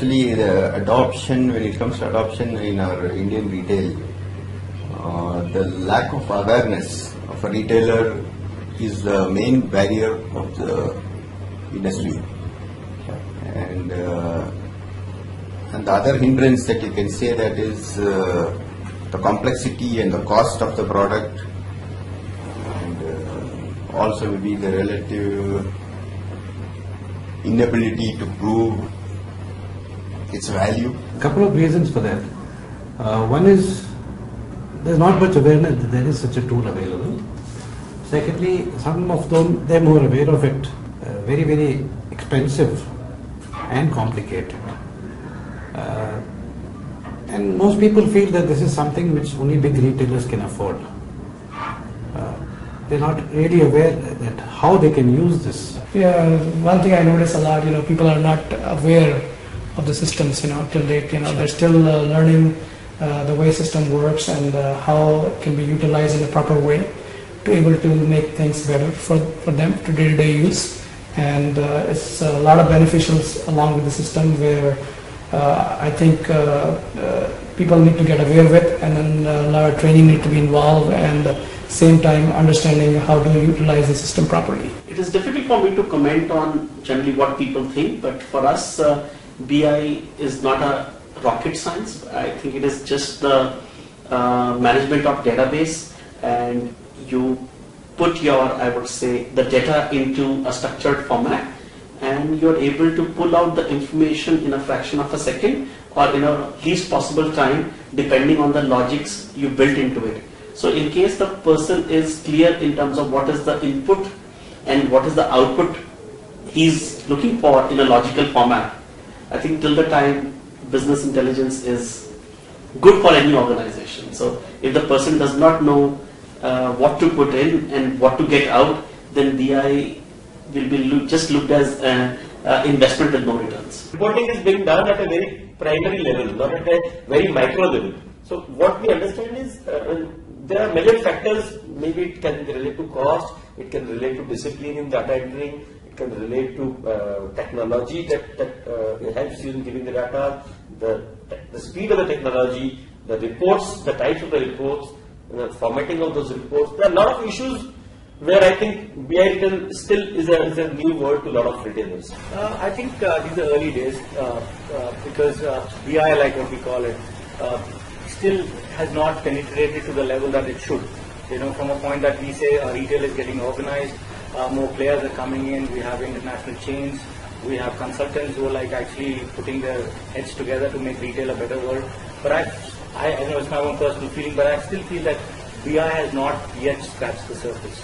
actually the adoption, when it comes to adoption in our Indian retail, the lack of awareness of a retailer is the main barrier of the industry. And the other hindrance that you can say that is the complexity and the cost of the product, and also maybe the relative inability to prove its value. A couple of reasons for that. One is there's not much awareness that there is such a tool available. Secondly, some of them they're more aware of it. Very, very expensive and complicated. And most people feel that this is something which only big retailers can afford. They're not really aware that how they can use this. Yeah, one thing I notice a lot, people are not aware of the systems, till date, they're still learning the way system works and how it can be utilized in a proper way to able to make things better for them to day-to-day use. And it's a lot of beneficials along with the system where I think people need to get aware of it, and then a lot of training need to be involved, and same time understanding how to utilize the system properly. It is difficult for me to comment on generally what people think, but for us BI is not a rocket science. I think it is just the management of database, and you put your, I would say, the data into a structured format, and you're able to pull out the information in a fraction of a second or in a least possible time depending on the logics you built into it. So in case the person is clear in terms of what is the input and what is the output he's looking for in a logical format, I think till the time business intelligence is good for any organization. So if the person does not know what to put in and what to get out, then BI will be just looked as an investment with no returns. Reporting is being done at a very primary level, not at a very micro level. So what we understand is there are major factors. Maybe it can relate to cost, it can relate to discipline in data entering, it can relate to technology that helps you in giving the data, the speed of the technology, the reports, the types of the reports, the formatting of those reports. There are a lot of issues where I think BI retail still is a new word to a lot of retailers. I think these are early days because BI, like what we call it, still has not penetrated to the level that it should. From a point that we say retail is getting organized, more players are coming in, we have international chains, we have consultants who are actually putting their heads together to make retail a better world. But I know it's my own personal feeling, but I still feel that BI has not yet scratched the surface.